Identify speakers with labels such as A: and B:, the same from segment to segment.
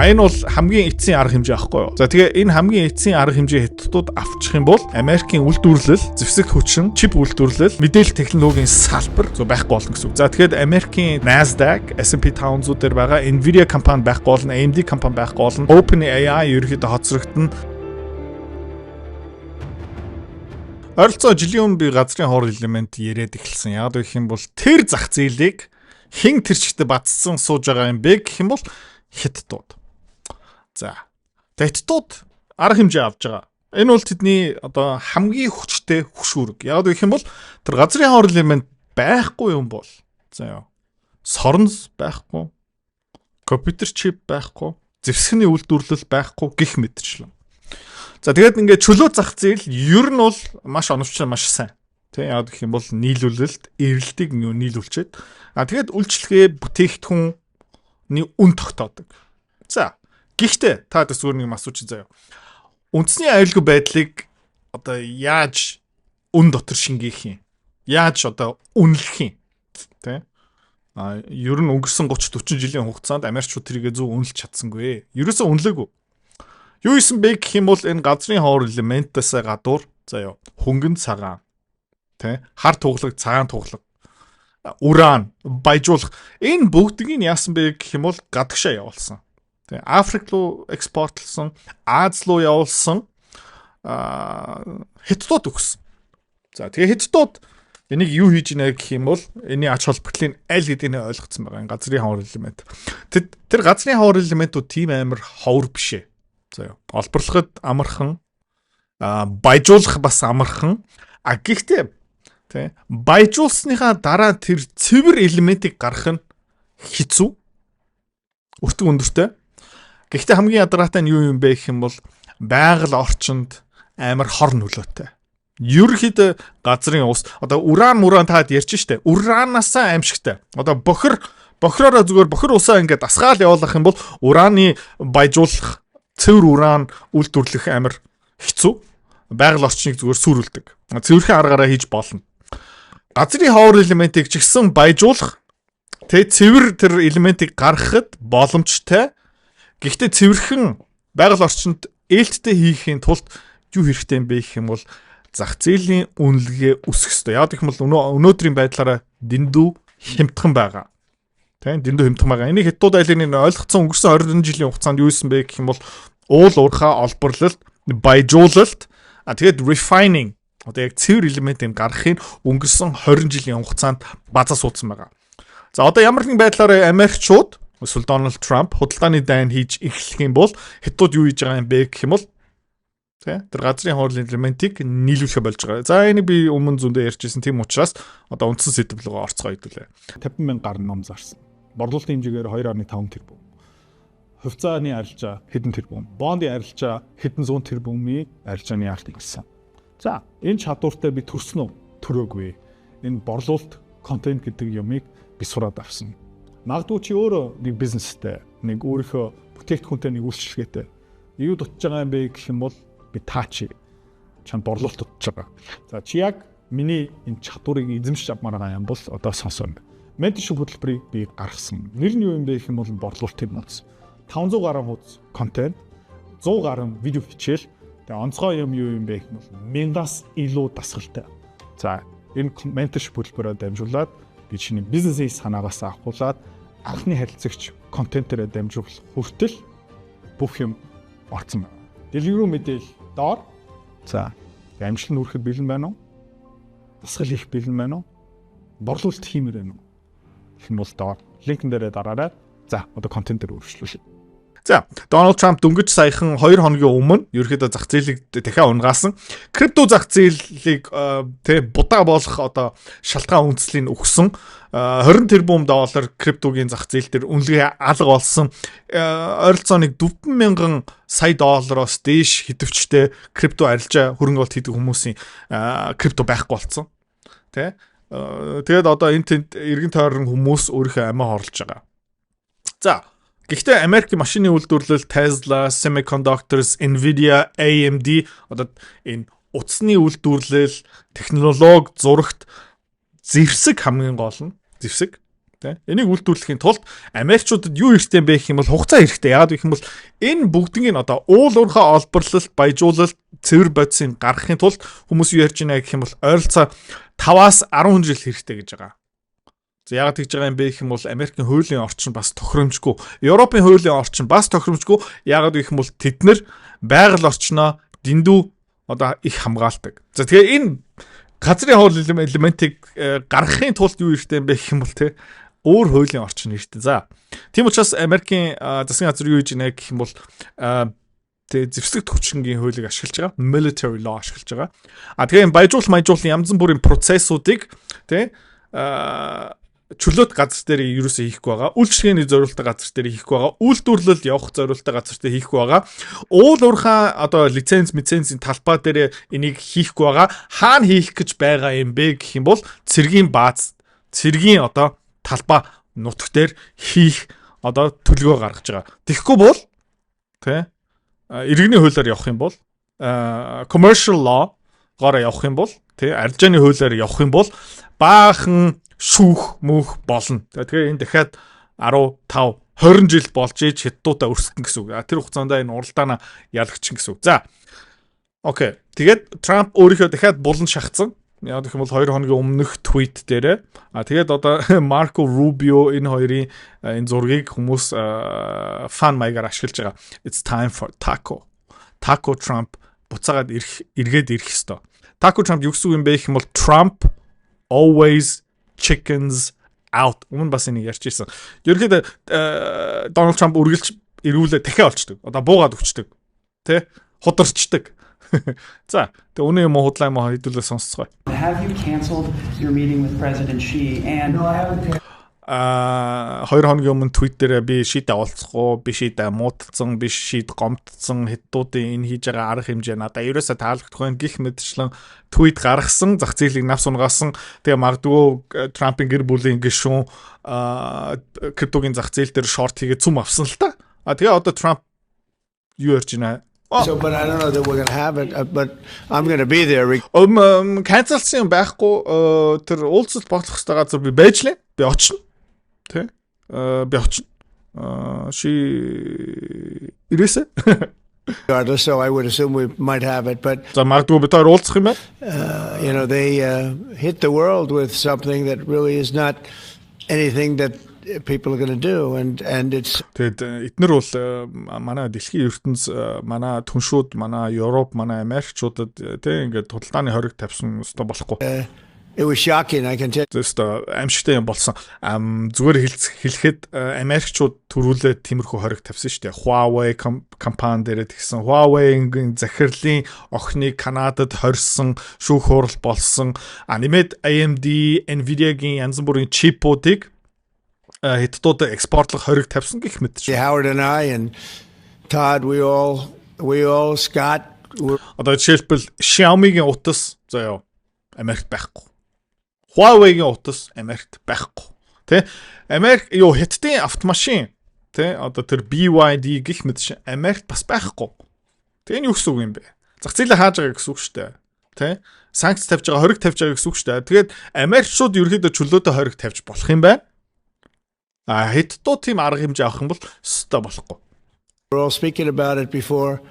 A: Энэ бол хамгийн эцсийн арга хэмжээ аахгүй юу. За тэгээ энэ хамгийн эцсийн арга хэмжээ хятадууд авчих юм бол Америкийн үйлдвэрлэл, зэвсэг хүчин, чип үйлдвэрлэл, мэдээлэл технологийн салбар байхгүй болно гэсэн үг. За тэгээд Америкийн Nasdaq, S&P 500 дээр байгаа Nvidia компани байхгүй болно, AMD компани байхгүй болно. OpenAI ерөөхдөө хоцрогдно. Ойролцоо жилийн өмнө би газрын хор элемент яриад эхэлсэн. Яг гэх юм бол тэр зах зээлийг хэн тэр чигтээ бацсан сууж байгаа юм бэ гэх юм бол хятадууд. За. Хятадууд арга хэмжээ авч байгаа. Энэ бол тэдний одоо хамгийн хүчтэй хөшүүрэг. Яг гэх юм бол тэр газрын хор элемент байхгүй юм бол за яа. Сорнс байхгүй. Компьютер чип байхгүй. Зэвсэгний үйлдвэрлэл байхгүй гэх мэтчлэн. За тэгээд ингээд чөлөө зах зээл ер нь бол маш оновчтой маш сайн. Тэ яг гэх юм бол нийлүүлэлт, эрэлтийг нийлүүлчихэд тэгээд үйлчлэгээ бүтээгдэхүүний үн тогтоодог. За гэхдээ та зүгээр нэг асуучих заяа. Үндэсний аюулгүй байдлыг одоо яаж үн дотор шингээх юм? Яаж одоо үнэлэх юм? Тэ? Ер нь өнгөрсөн 30-40 жилийн хугацаанд Америкчууд тэрийг зөв үнэлж чадсангүй. Ерөөсөө үнэлээгүй. Юу исэн бэ гэх юм бол энэ газрын хоор элементээс гадуур заяа хөнгөн цагаан тэ хар туглаг цагаан туглаг уран баяжуулах энэ бүгдийг нь яасан бэ гэх юм бол гадагшаа явуулсан тэ Африк руу экспортлсон Аз руу явуулсан хятадууд өгсөн. За тэгээ хятадууд энийг юу хийж ийнэ гэх юм бол энэний ач холбогдлын аль хэдийн ойлгоцсон байгаа энэ газрын хоор элемент. Тэр газрын хоор элементүүд тийм амар ховор бишээ. За олборлоход амархан баяжуулах бас амархан гэхдээ тий баяжуулсныхаа дараа тэр цэвэр элементийг гаргах нь хэцүү өртөг өндөртэй. Гэхдээ хамгийн ядаргаатай нь юу юм бэ гэх юм бол байгаль орчинд амар хор нөлөөтэй. Ерөнхийдөө газрын ус одоо уран таад ярьж штэ уранаасаа аимшигтай. Одоо бохироо зүгээр бохир усаа ингээд дасгаал явуулах юм бол ураны баяжуулах цэвэр уран үйлдвэрлэх амар хэцүү. Байгаль орчныг зүгээр сүрүүлдэг. Цэвэрхэн аргаараа хийж болно. Газрын ховор элементийг ч гэсэн баяжуулах цэвэр тэр элементийг гаргахад боломжтой. Гэхдээ цэвэрхэн байгаль орчинд ээлттэй хийхийн тулд юу хэрэгтэй юм бэ гэх юм бол зах зээлийн үнэлгээ өсөх ёстой. Яг гэх юм бол өнөөдрийн байдлаараа дэндүү хямдхан байгаа. Дэндүү хямдхан байгаа. Энийг хятадууд айлын ойлгоцсон өнгөрсөн 20 жилийн хугацаанд юу исэн бэ гэх юм бол уул уурхаа олборлолт, баяжуулалт, тэгээд refining одоо яг цэвэр элементийг гаргахын өнгөрсөн 20 жилийн хугацаанд базаа суудсан байгаа. За одоо ямар нэгэн байдлаар Америкчууд эсвэл Дональд Трамп худалдааны дайн хийж эхлэх юм бол хятадууд юу хийж байгаа юм бэ гэх юм бол тэр газрын хоор элементийг нийлүүлэх болж байгаа. За энийг би өмнө зөндөө ярьжсэн тийм учраас одоо үндсэн сэдв рүү орцгоо хэдүүлээ. 50,000 гаруй ном зарсан. Борлуулалтын хэмжээгээр 2.5 тэрбум. Хувьцааны арилжаа хэдэн тэрбум. Бондын арилжаа хэдэн зуун тэрбумын арилжааны арт ингэсэн. За энэ чадвартай би төрсөн үү? Төрөөгүй. Энэ борлуулалт контент гэдэг юмыг би сураад авсан. Магадгүй чи өөрөө нэг бизнестэй, нэг өөрийнхөө бүтээгдэхүүнтэй нэг үйлчлэгээтэй. Юу дутж байгаа юм бэ гэх юм бол би таачи чам борлуулалт дутж байгаа. За чи яг миний энэ чадварыг эзэмшиж авмаар байгаа юм бол одоо сонсоно. Менторшип хөтөлбөрийг би гаргасан. Нэр нь юу юм бэ гэх юм бол борлуулалтын нууц. 500 гаруй хуудас контент, 100 гаруй видео хичээл, тэгээ онцгой юм юу юм бэ гэх юм бол 1000-аас илүү дасгалтай. За энэ менторшип хөтөлбөрөөр дамжуулаад би чиний бизнесийн санаагаас авахуулаад анхны харилцагч контентээр дамжуулах хүртэл бүх юм орцсон байна. Дэлгэрүү мэдээл доор. За амжилт нүрэхэд бэлэн байна уу? Дасгал хийх бэлэн байна уу? Борлуулалт хиймээр байна уу? Гэх юм бол доор линкэн дээрээ дараарай. За одоо контент дээр өөрчлөлөө. За Дональд Трамп дөнгөж саяхан 2 хоногийн өмнө ерөөхдөө зах зээлийг дахиад унгаасан. Крипто зах зээлийг будаа болох одоо шалтгаан үндэслийг өгсөн. 20 тэрбум доллар криптогийн зах зээл дээр үнэлгээ алга болсон. Ойролцоо нэг 40,000 сая доллароос дээш хэдвчтэй крипто арилжаа хөрөнгө оруулалт хийдэг хүмүүсийн крипто байхгүй болсон. Тэгээд одоо энэ эргэн тойрон хүмүүс өөрийнхөө амиа хорлож байгаа. За гэхдээ Америкийн машины үйлдвэрлэл Tesla, Semiconductors, Nvidia, AMD одоо энэ утасны үйлдвэрлэл, технологи, зурагт зэвсэг хамгийн гол нь зэвсэг. Тэ? Энийг үйлдвэрлэхийн тулд Америкчуудад юу хэрэгтэй бэ гэх юм бол хугацаа хэрэгтэй. Яагаад гэх юм бол энэ бүгднийг одоо уул уурхай олборлолт, баяжуулалт, цэвэр бодисын гаргахын тулд хүмүүс юу ярьж байна гэх юм бол ойролцоо 5-аас 10 жил хэрэгтэй гэж байгаа. За яагаад тэгж байгаа юм бэ гэх юм бол Америкийн хуулийн орчин бас тохиромжгүй. Европын хуулийн орчин бас тохиромжгүй. Яагаад гэх юм бол тэд нар байгаль орчноо дэндүү одоо их хамгаалдаг. За тэгээ энэ газрын хуулийн элементийг гаргахын тулд юу хэрэгтэй юм бэ гэх юм бол те өөр хуулийн орчин хэрэгтэй. За тийм учраас Америкийн засгийн газар юу хийж байна гэх юм бол тэг зэвсэг төвчнгийн хуулийг ашиглаж байгаа. Military law ашиглаж байгаа. Тэгээ баяжуулалтын янз бүрийн процессуудыг тэ чөлөөт газар дээр ерөөсөө хийхгүй байгаа. Үйлчлэгээний зориулалттай газар дээр хийхгүй байгаа. Үйлдвэрлэл явах зориулалттай газар дээр хийхгүй байгаа. Уул уурхай одоо лицензийн талбай дээр энийг хийхгүй байгаа. Хаана хийх гэж байгаа юм бэ гэх юм бол цэргийн бааз, цэргийн одоо талбай нутаг дээр хийх одоо төлөвөө гаргаж байгаа. Тэгэхгүй бол тэ иргэний хуулиар явах юм бол commercial law гоор явах юм бол тэ арилжааны хуулиар явах юм бол баахан шүүх мөнх болно. Тэгэхээр энэ дахиад 15 20 жил болж иж хятадуудаа өрсөлдөн гэсэн үг. Тэр хугацаанд энэ уралдаанаа ялагчин гэсэн үг. За. Окей. Тэгээд Трамп өөрийнхөө дахиад булан шахацсан. Яг гэх юм бол 2 хоногийн өмнөх твит дээрээ. Тэгээд одоо Марко Рубио энэ хоёрын энэ зургийг хүмүүс фан маягаар ашиглаж байгаа. It's time for taco. Taco Trump буцаагаад эргээд ирэх ёстой. Taco Trump юу гэсэн үг юм бэ гэх юм бол Trump always chickens out. Өмнө бас энийг ярьж ирсэн. Ерөнхийдөө Дональд Трамп үргэлж эргүүлээ дахиад олчдөг. Одоо буугаад өчдөг. Тэ? Хударчдаг. За, тэгээ үнэн юм худлаа юм хэдүүлээ сонсцгоо.
B: Have you canceled your meeting with President Xi and no, I haven't.
A: 2 хоногийн өмнө Twitter-ээр би шийдэ олцохгүй, би шийдэ муудалцсан, би шийд гомдсон хэддүүдийн энэ хийж байгаа арга хэмжээ надаа ерөөсөө таалагдахгүй гих мэдчлэн твит гаргасан, зах зээлийг навс унгаасан. Тэгээ магадгүй Трампын гэр бүлийн гишүүн криптогийн зах зээл дээр шорт хийгээд цум авсан л та. Тэгээ одоо Трамп юу ярьж байна?
C: So, but I don't know that we're going to have it, but I'm going to be there.
A: Cancelсан байхгүй тэр уулзалт болох хэвээр газар би байж лээ. Би очно. Тэ? Би очно. Ирээсэ.
C: So I would assume we might have it, but
A: за магадгүй бид хоёр уулзах юм байна.
C: You know, they hit the world with something that really is not anything that people are going to do and it's
A: тэгэд эднэр бол манай дэлхийн ертөнц манай түншүүд манай Европ манай Америкчуудад тийм ингээд худалдааны хориг тавьсан өстой болохгүй.
C: It was shocking, I can tell.
A: Зөвхөн амжигтай юм болсон. Зүгээр хэлэхэд Америкчууд төрүүлээд тиймэрхүү хориг тавьсан шүү дээ. Huawei компани дээрээ тэгсэн. Huawei-ийн захирлын охиныг Канадад хорьсон, шүүх хурал болсон. Нэмээд AMD, Nvidia-гийн янз бүрийн чипуудыг хятадууд экспортлох хориг тавьсан гэх мэт.
C: Howard and I and Todd we all Scott
A: одоо жишээлбэл Xiaomi-гийн утас заяа Америкт байхгүй. Huawei-гийн утас Америкт байхгүй. Тэ? Америк юу хятадын автомашин тэ одоо тэр BYD гэх мэт шин Америкт бас байхгүй. Тэ энэ юу гэсэн үг юм бэ? Зах зээлээ хааж байгаа гэсэн үг шүү дээ. Тэ? Санкц тавьж байгаа, хориг тавьж байгаа гэсэн үг шүү дээ. Тэгээд Америкчууд ерөөдөө чөлөөтэй хориг тавьж болох юм байна. Хятадууд тийм арга хэмжээ авах юм бол өстой болохгүй.
C: We're all speaking about it before.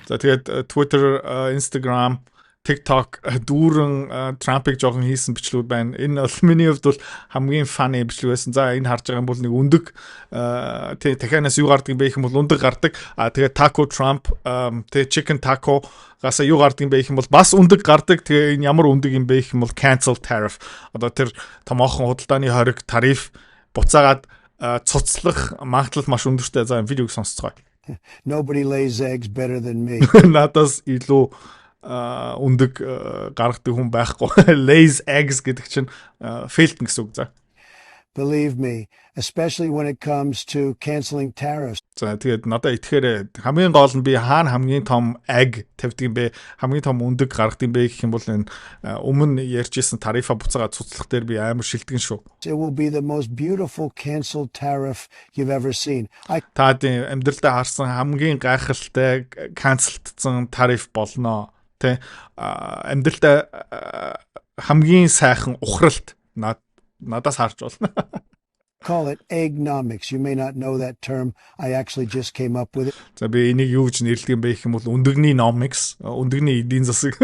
A: За тэгээд Twitter, Instagram, TikTok дүүрэн Трампыг жоохон хийсэн бичлүүд байна. Энэ бол миний хувьд бол хамгийн funny бичлэг байсан. За энэ харж байгаа юм бол нэг өндөг дахианаас юу гардаг юм бэ гэх юм бол өндөг гардаг. Тэгээд Taco Trump тэгээд Chicken Taco гаса юу гардаг юм бэ гэх юм бол бас өндөг гардаг. Тэгээ энэ ямар өндөг юм бэ гэх юм бол cancel tariff. Одоо тэр томоохон худалдааны хориг тариф буцаагаад цуцлах магадлал маш өндөртэй. За видеог сонсцгоо.
C: Nobody lays eggs better than me.
A: Надаас илүү өндөг гаргадаг хүн байхгүй. Lays eggs гэдэг чинь failed гэсэн үг за.
C: Believe me, especially when it comes to canceling tariffs.
A: За тэгээд надад итгэхээр хамгийн гол нь би хаана хамгийн том egg тавьдаг юм бэ? Хамгийн том өндөг гаргадаг юм бэ гэх юм бол энэ өмнө ярьжсэн тарифа буцаага цуцлах дээр би амар шилтгэн шүү.
C: It will be the most beautiful canceled tariff you've ever seen.
A: Та амьдралдаа харсан хамгийн гайхалтай канцелдсан тариф болно. Тэ амьдралдаа хамгийн сайхан ухралт надаас харж болно.
C: call it eggnomics. You may not know that term. I actually just came up with it.
A: За би энийг юу гэж нэрлэдэг юм бэ гэх юм бол өндөгний nomics, өндөгний эдийн засаг.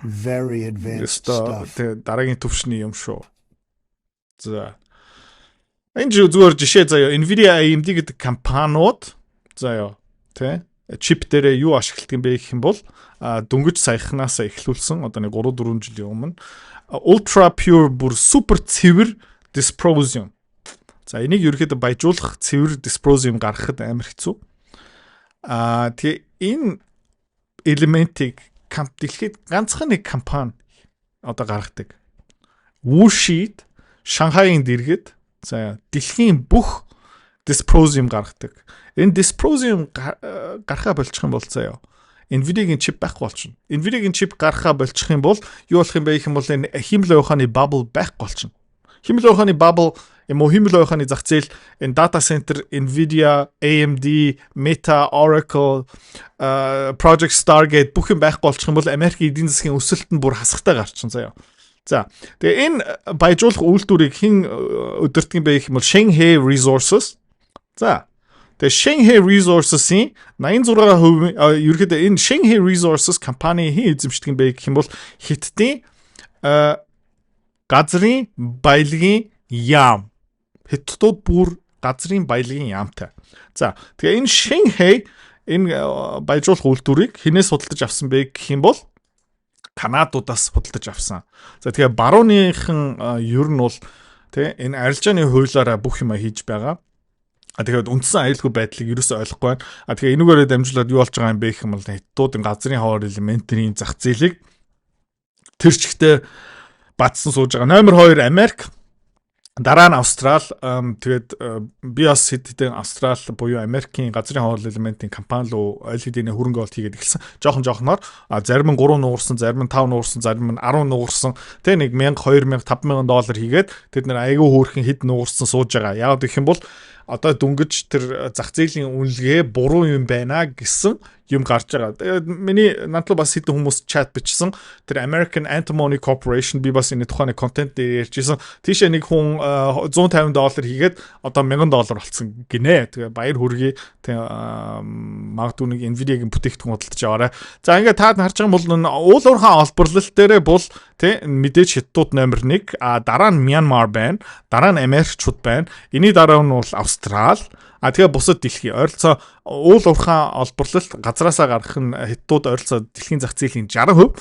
C: Very advanced stuff.
A: Дараагийн төвшний юм шүү. За. Энэ зүгээр жишээ заяа Nvidia AMD гэдэг компаниуд заяа тий чип дээр юу ашигладаг юм бэ гэх юм бол дөнгөж саяхнаас эхлүүлсэн одоо нэг 3-4 жилийн өмнө ultra pure бүр супер цэвэр dysprosium. За энийг ерөөхдөө баяжуулах цэвэр dysprosium гаргахад амар хэцүү. Тэгээ энэ элементийг дэлхийд ганцхан нэг компани одоо гаргадаг. Wuxi Шанхайгийн дэргэд за дэлхийн бүх dysprosium гаргадаг. Энэ dysprosium гарахаа болчих юм бол заяа Nvidia-гийн чип байхгүй болчихно. Nvidia-гийн чип гарахаа болчих юм бол юу болох юм бэ гэх юм бол энэ химэл ухааны bubble байхгүй болчихно. Химэл ухааны bubble юм уу химэл ухааны зах зээл энэ data center Nvidia, AMD, Meta, Oracle, Project Stargate бүх юм байхгүй болчих юм бол Америкийн эдийн засгийн өсөлт нь бүр хасахтай гарчин заяа. За тэгээ энэ баяжуулах үйлдвэрийг хэн өдөртгөн бэ гэх юм бол Shanghai Resources. За тэгээ Shanghai Resources-ийн 86% ерөөдөө энэ Shanghai Resources компани хэн эзэмшдэг юм бэ гэх юм бол Хятадын газрын баялагын яам. Хятадууд бүр газрын баялагын яамтай. За тэгээ энэ Shanghai энэ баяжуулах үйлдвэрийг хинээс худалдаж авсан бэ гэх юм бол Канадуудаас худалдаж авсан. За тэгээ барууныхан ер нь бол тэ энэ арилжааны хуулиараа бүх юм хийж байгаа. Тэгээд үндсэн аюулгүй байдлыг ерөөсөй ойлгохгүй байна. Тэгээ энүүгээрээ дамжуулаад юу болж байгаа юм бэ гэх юм бол хятадууд газрын хавар элементийн зах зээлийг тэр чигтээ батсан сууж байгаа. Номер 2 Америк, дараа нь Австрал. Тэгээд би бас хэдэн Австрал буюу Америкийн газрын хавар элементийн компани руу ойл хэдийн хөрөнгө оолт хийгээд эхэлсэн. Жоохноор зарим нь 3 нуурсан, зарим нь 5 нуурсан, зарим нь 10 нуурсан. Тэ нэг 1000, 2000, 5000 доллар хийгээд тэд нэр айгүй хөөрхөн хэд нуурсан сууж байгаа. Яг гэх юм бол одоо дөнгөж тэр зах зээлийн үнэлгээ буруу юм байна гэсэн юм гарч байгаа. Тэгээд миний надлаа бас хэдэн хүмүүс чат бичсэн. Тэр American Antimony Corporation би бас энэ тухайн контент дээр ярьжсэн. Тийшээ нэг хүн $150 хийгээд одоо $1000 болсон гинэ. Тэгээ баяр хүргэе. Тэгээ магадгүй нэг Nvidia-гийн бүтээгдэхүүн худалдаж аваарай. За ингээд та харж байгаа бол уул уурхайн олборлолт дээр бол тэ мэдээж хятадууд номер 1, дараа нь Myanmar байна, дараа нь Америкчууд байна. Эний дараа нь бол Австрал. Тэгээ бусад дэлхий ойролцоо уул уурхайн олборлолт газраасаа гарах нь хятадууд ойролцоо дэлхийн зах зээлийн 60%.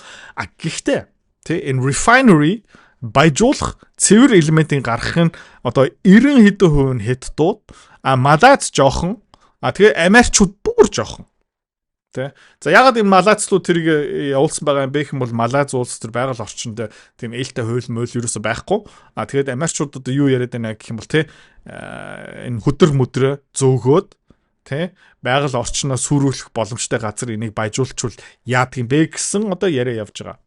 A: Гэхдээ тэ энэ refinery баяжуулах цэвэр элементийн гарах нь одоо 90% нь хятадууд, Малайз жоохон, тэгээ Америкчууд бүр жоохон. Тэ. За ягаад энэ Малайзлууд тэрийг явуулсан байгаа юм бэ гэх юм бол Малайз улс төр байгаль орчинд тийм ээлтэй хууль мойл ерөөсөй байхгүй. Тэгээд Америкчууд одоо юу яриад байна гэх юм бол тэ энэ хөдөр möдрөө зөөгөөд тэ байгаль орчноо сүрүүлэх боломжтой газар энийг баяжуулчвал яадаг юм бэ гэсэн одоо яриа явж байгаа.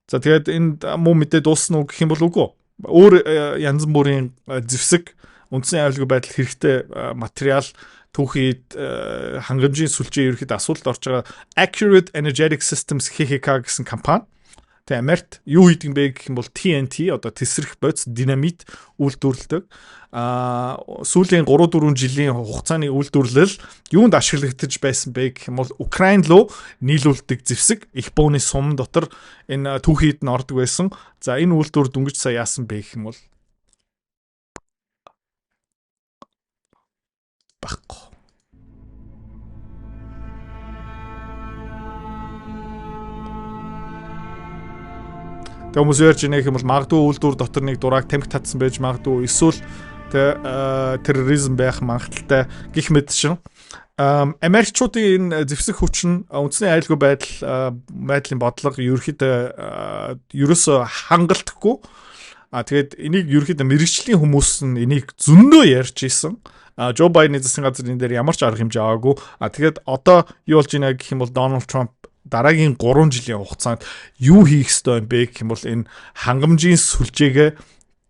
A: За тэгээд энд муу мэдээ дуусна уу гэх юм бол үгүй. Өөр янз бүрийн зэвсэг үндсэн аюулгүй байдал хэрэгтэй материал түүхийд хангамжийн сүлжээ ерөөхдөө асуудалд орж байгаа Accurate Energetic Systems (HEK) гэсэн компани. Тэгээ Америкт юу хийдэг юм бэ гэх юм бол TNT одоо тесрэх бодис динамит үйлдвэрлэдэг. Сүүлийн 3-4 жилийн хугацааны үйлдвэрлэл юунд ашиглагдаж байсан бэ гэх юм бол Украин руу нийлүүлдэг зэвсэг их бууны сум дотор энэ түүхийд нь ордог байсан. За энэ үйлдвэр дөнгөж сая яасан бэ гэх юм бол баггүй. Тэг хүмүүс ярьжийнэх юм бол магадгүй үйлдвэр дотор нэг дураг тамхи татсан байж магадгүй эсвэл терроризм байх магадaltaй гих мэдшин. Америкчуудын энэ зэвсэг хүч нь үндэсний аюулгүй байдлын бодлого ерөөсөө хангалтгүй. Тэгээд энийг ерөөхдөө мэрэгжлийн хүмүүс нь энийг зөндөө ярьж исэн. Жо Байдны засгийн газрын дээр ямар ч арга хэмжээ аваагүй. Тэгээд одоо юу болж байна гэх юм бол Дональд Трамп дараагийн 3 жилийн хугацаанд юу хийх ёстой юм бэ гэх юм бол энэ хангамжийн сүлжээгээ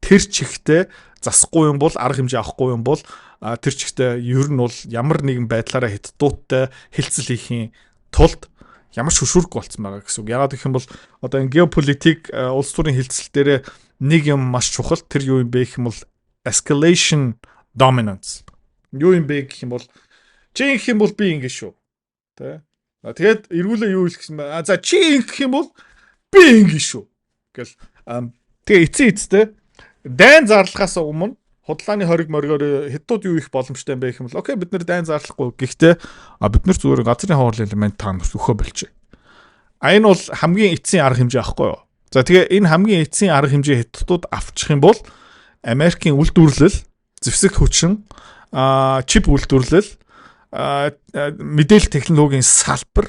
A: тэр чигтээ засахгүй юм бол арга хэмжээ авахгүй юм бол тэр чигтээ ер нь бол ямар нэгэн байдлаараа хятадуудтай хэлцэл хийхийн тулд ямар ч хөшүүргүй болцсон байгаа гэсэн үг. Ягаад гэх юм бол одоо энэ геополитик улс төрийн хэлцэл дээр нэг юм маш чухал тэр юу юм бэ гэх юм бол escalation dominance. Юу юм бэ гэх юм бол чи ингэх юм бол би ингэ шүү. Тэ. Тэгээд эргүүлээ юу хэлсэн бэ? За чи ингэх юм бол би ингэ шүү. Гэл тэгээ эцээ дайн зарлахаас өмнө худлааны хориг моргоор хятад юу их боломжтой юм бэ гэх юм бол окей бид нэр дайн зарлахгүй. Гэхдээ бид нар зүгээр газрын хавар элемент таамаг өгөхөө болчих. Энэ бол хамгийн эцсийн арга хэмжээ аахгүй юу? За тэгээ энэ хамгийн эцсийн арга хэмжээ хятадууд авчих юм бол Америкийн үйлдвэрлэл, зэвсэг хүчин, чип үйлдвэрлэл, мэдээлэл технологийн салбар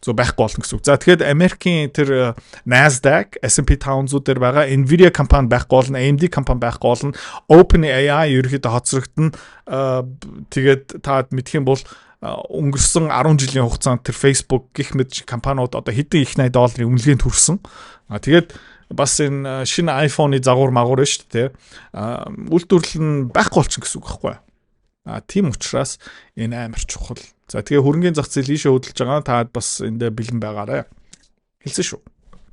A: зөв байхгүй болно гэсэн үг. За тэгэхээр Америкийн тэр Nasdaq, S&P 500 дээр байгаа Nvidia компани байхгүй болно, AMD компани байхгүй болно, OpenAI ерөөхдөө хоцрогдно. Тэгээд та мэдэх юм бол өнгөрсөн 10 жилийн хугацаанд тэр Facebook гэх мэт компаниуд одоо хэдэн их $80 үнэлгээнд хүрсэн. Тэгээд бас энэ шинэ iPhone-ы загвар магвар шүү дээ. Үйлдвэрлэл нь байхгүй болчихно гэсэн үг байхгүй юу? Тийм учраас энэ амар чухал. За тэгээ хөрөнгөний зах зээл ийшээ хөдөлж байгаа. Та бас эндээ бэлэн байгаарай. Хэлсэн шүү.